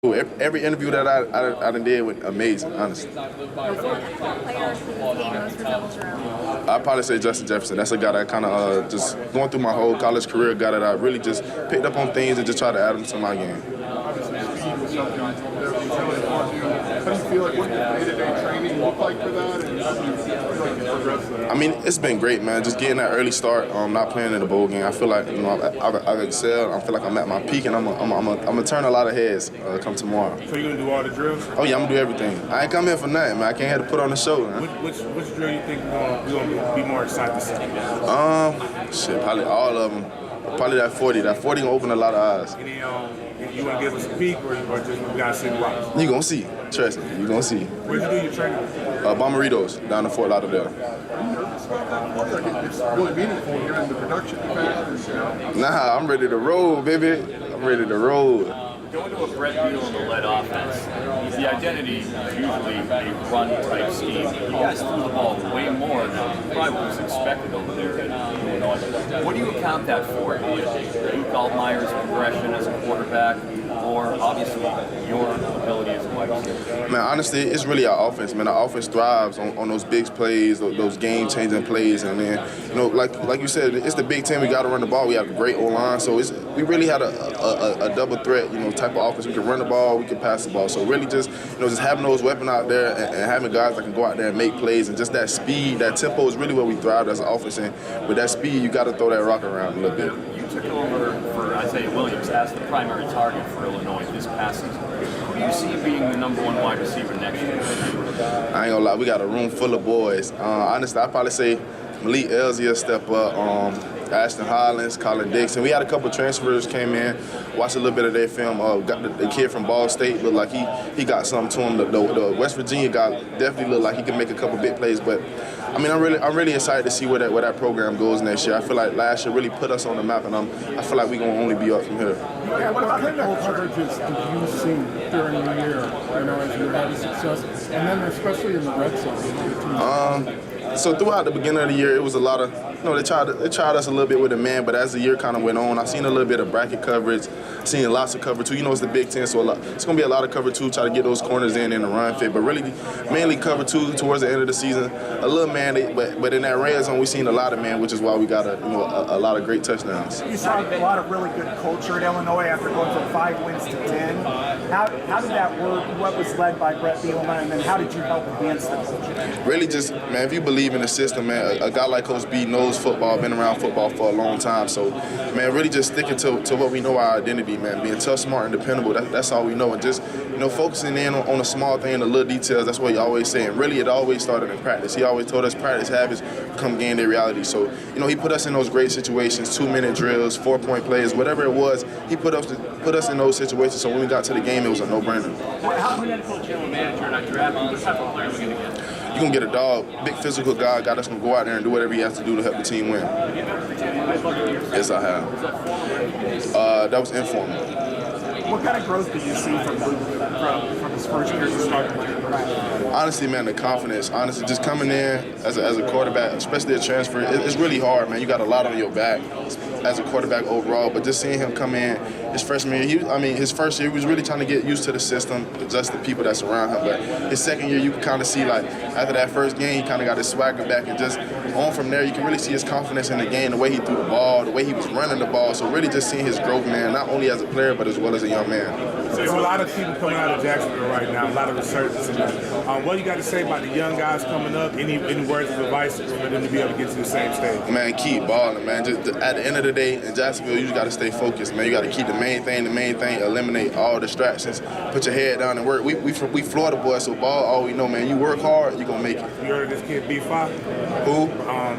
Every interview that I done did went amazing, honestly. What player who gained most resembles around? I'd probably say Justin Jefferson. That's a guy that kind of just going through my whole college career, guy that I really just picked up on things and just try to add them to my game. How do you feel like what your day-to-day training look like for that, and how do you feel like you progress there? I mean, it's been great, man. Just getting that early start, not playing in the bowl game. I feel like I've excelled. I feel like I'm at my peak, and I'm gonna turn a lot of heads come tomorrow. So you gonna do all the drills? Oh yeah, I'm gonna do everything. I ain't come in for nothing, man. I can't have to put on the show, man. Which drill you think you're gonna be more excited to see? Shit, probably all of them. Probably that 40. That 40 gonna open a lot of eyes. Any, you want to give us a peek, or just we gotta sit and watch? You gonna see. Trust me, you gonna see. Where'd you do your training? Bomberitos down in Fort Lauderdale. It's really meaningful hearing the production you've had. Nah, I'm ready to roll, baby. I'm ready to roll. Going to a Brett Beal in the lead offense, the identity is usually a run-type scheme. You guys threw the ball way more than probably what was expected over there in Illinois. What do you account that for? Luke Altmaier's progression as a quarterback, or obviously your ability as a wide receiver? Man, honestly, it's really our offense, man. Our offense thrives on those big plays, those game-changing plays, and then, like you said, it's the Big Ten. We got to run the ball. We have a great O-line, so we really had a double threat, type of offense. We can run the ball, we can pass the ball. So really just having those weapons out there and having guys that can go out there and make plays, and just that speed, that tempo is really where we thrive as an offense. And with that speed, you got to throw that rock around a little bit. You took over for Isaiah Williams as the primary target for Illinois this past season. Who do you see being the number one wide receiver next year? I ain't gonna lie, we got a room full of boys. Honestly, I'd probably say Malik Elzey step up. Ashton Hollins, Colin Dixon. We had a couple transfers came in, watched a little bit of their film. Got the kid from Ball State looked like he got something to him. The West Virginia guy definitely looked like he could make a couple big plays. But I mean, I'm really excited to see where that program goes next year. I feel like last year really put us on the map, and I feel like we're gonna only be up from here. Yeah, what kind of coverages did you see during the year, as you had success, and then especially in the red zone? So throughout the beginning of the year, it was a lot of, they tried us a little bit with the man, but as the year kind of went on, I seen a little bit of bracket coverage, seen lots of cover two. It's the Big Ten, so it's going to be a lot of cover two, try to get those corners in the run fit, but really mainly cover two towards the end of the season. A little man, but in that red zone, we seen a lot of man, which is why we got a lot of great touchdowns. You saw a lot of really good culture at Illinois after going from 5 wins to 10. How did that work? What was led by Brett Beal, and then how did you help advance the culture? Really just, man, if you believe in the system, man, a guy like Coach B knows football, been around football for a long time. So, man, really just sticking to what we know our identity, man, being tough, smart, and dependable. That's all we know. And just, focusing in on the small thing, the little details, that's what he always saying. Really, it always started in practice. He always told us practice habits become game day reality. So, he put us in those great situations, 2-minute drills, 4-point plays, whatever it was, he put us in those situations. So when we got to the game, it was a no-brainer. How can that coach and manager not drafting? What type of player are we going to get? You're going to get a dog, big physical guy that's going to go out there and do whatever he has to do to help the team win. Yes, I have. That was informal. What kind of growth did you see from his first year to start? Honestly, man, the confidence. Honestly, just coming in as a quarterback, especially a transfer, it's really hard, man. You got a lot on your back as a quarterback overall, but just seeing him come in his freshman year, his first year, he was really trying to get used to the system, adjust the people that's around him. But his second year, you can kind of see, like, after that first game, he kind of got his swagger back, and just on from there, you can really see his confidence in the game, the way he threw the ball, the way he was running the ball. So really just seeing his growth, man, not only as a player, but as well as a young man. So there's a lot of people coming out of Jacksonville right now, a lot of resurgence in that. What do you got to say about the young guys coming up? Any words of advice for them to be able to get to the same stage? Man, keep balling, man. Just at the end of the day, in Jacksonville, you just got to stay focused, man. You got to keep the main thing, eliminate all distractions, put your head down and work. We Florida boys, so ball all we know, man. You work hard, you're going to make it. You heard of this kid B5? Who?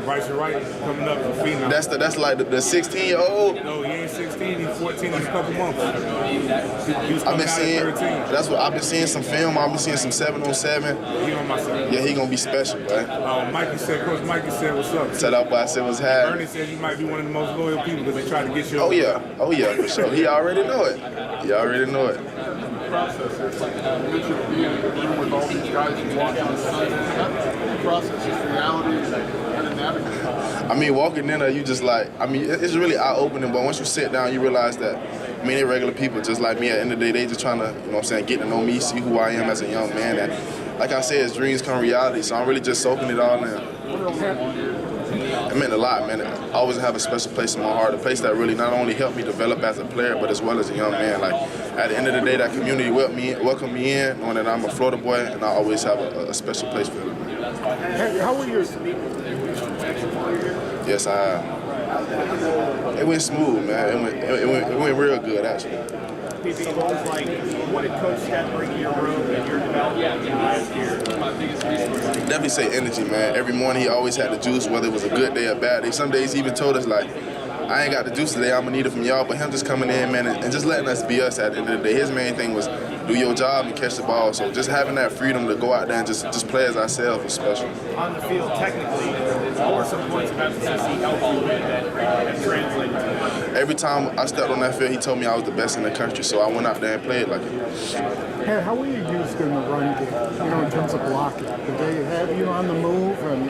Bryce Wright coming up from Phenom. That's like the 16-year-old? No, he ain't 16, he's 14 in a couple months. I've been seeing, that's what I've been seeing some film. I've been seeing some 7-on-7. He on my side. Yeah, he gonna be special, boy. Coach Mikey said, what's up? Tell that boy I said what's happening. Ernie said you might be one of the most loyal people because they try to get you. Oh yeah, for sure. He already know it. Process it's like Richard being in the room with all these guys and walking on Sunday. That process is reality and navigate. I mean, walking in there, you just like, I mean, it's really eye-opening, but once you sit down, you realize that I mean, they're regular people just like me. At the end of the day, they just trying to, you know what I'm saying, get to know me, see who I am as a young man. And like I said, dreams come reality, so I'm really just soaking it all in. It meant a lot, man. I always have a special place in my heart, a place that really not only helped me develop as a player, but as well as a young man. Like, at the end of the day, that community welcomed me in, knowing that I'm a Florida boy, and I always have a special place for them. Hey, how were your Yes, it went smooth, man. It went real good, actually. Did it almost like what did Coach Pat bring to your room and your development last year? Definitely say energy, man. Every morning he always had the juice, whether it was a good day or bad day. Some days he even told us, like, I ain't got the juice today, I'm gonna need it from y'all. But him just coming in, man, and just letting us be us at the end of the day. His main thing was do your job and catch the ball. So just having that freedom to go out there and just play as ourselves was special. On the field, technically, what were some points of emphasis he helped you with that translated to? Every time I stepped on that field, he told me I was the best in the country. So I went out there and played like it. Hey, how were you used in the run game, in terms of blocking? Did they have you on the move and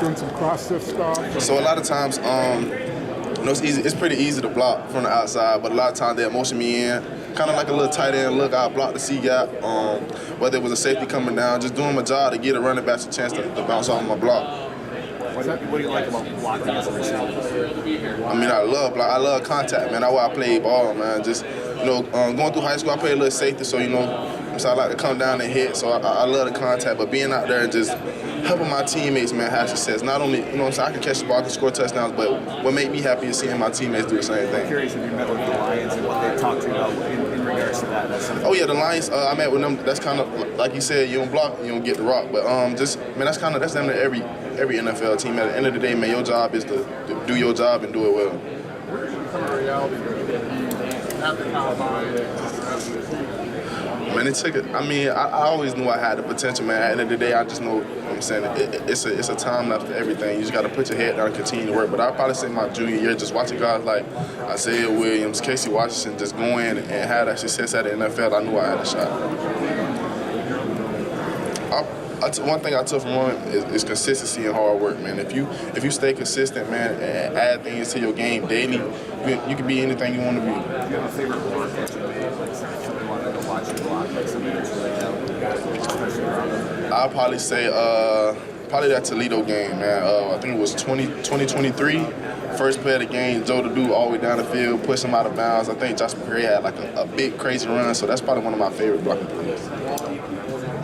doing some cross-stiff stuff? So a lot of times, it's easy. It's pretty easy to block from the outside, but a lot of times they motion me in, kind of like a little tight end look. I block the C gap, whether it was a safety coming down, just doing my job to get a running back a chance to bounce off my block. What do you like about blocking as a receiver? I mean, I love contact, man. That's why I play ball, man. Just, going through high school, I played a little safety, so, so I like to come down and hit. So I love the contact, but being out there and just helping my teammates, man, have success. Not only, I can catch the ball, I can score touchdowns, but what made me happy is seeing my teammates do the same thing. I'm curious if you met with the Lions and what they talked to you about in regards to that. Oh yeah, the Lions. I met with them. That's kind of like you said. You don't block, you don't get the rock. But that's them to every NFL team. At the end of the day, man, your job is to do your job and do it well. Where did it become a reality at the combine? Man, it took it. I mean, I always knew I had the potential, man. At the end of the day, I just know. I'm saying it's a time left to everything. You just got to put your head down and continue to work. But I'll probably say my junior year, just watching guys like Isaiah Williams, Casey Washington, just go in and have that success at the NFL. I knew I had a shot. One thing I took from him is consistency and hard work, man. If you stay consistent, man, and add things to your game daily, you can be anything you want to be. Do you have a favorite block that you made? Like something you wanted to watch you block, like something that's really I'll probably say that Toledo game, man. I think it was 2023. First play of the game, Joe Dudu all the way down the field, pushed him out of bounds. I think Josh McCray had like a big, crazy run, so that's probably one of my favorite blocking plays.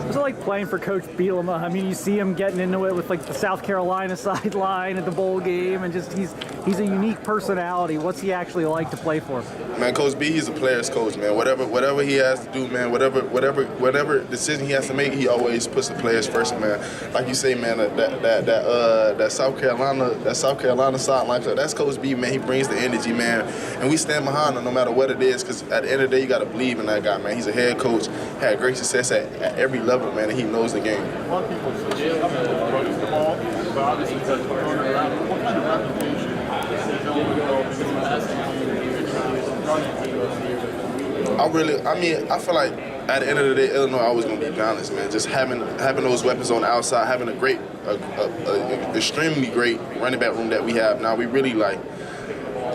What's it like playing for Coach Bielema? I mean, you see him getting into it with like the South Carolina sideline at the bowl game, and just he's a unique personality. What's he actually like to play for? Man, Coach B, he's a player's coach, man. Whatever he has to do, man, whatever decision he has to make, he always puts the players first, man. Like you say, man, that South Carolina sideline, that's Coach B, man. He brings the energy, man, and we stand behind him no matter what it is, because at the end of the day, you got to believe in that guy, man. He's a head coach, had great success at every level, man, and he knows the game. A lot of people say running the ball, but obviously that's going around. What kind of reputation is I feel like at the end of the day, Illinois always going to be balanced, man. Just having those weapons on the outside, having a extremely great running back room that we have now. We really like.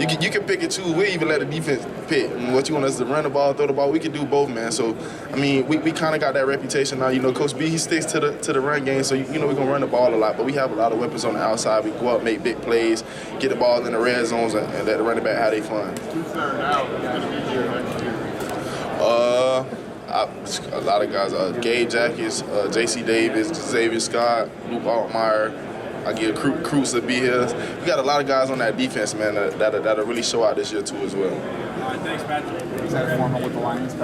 You can pick and choose. We even let the defense pick. What you want us to run the ball, throw the ball. We can do both, man. So, I mean, we kind of got that reputation now. Coach B, he sticks to the run game. So, we're going to run the ball a lot. But we have a lot of weapons on the outside. We go out, make big plays, get the ball in the red zones, and let the running back have their fun. Who's there now is going to be here next year? A lot of guys. Gabe Jackets, J.C. Davis, Xavier Scott, Luke Altmaier. I get Cruz to be here. We got a lot of guys on that defense, man, that'll really show out this year too as well. All right, thanks, Patrick. Is that formal with the Lions?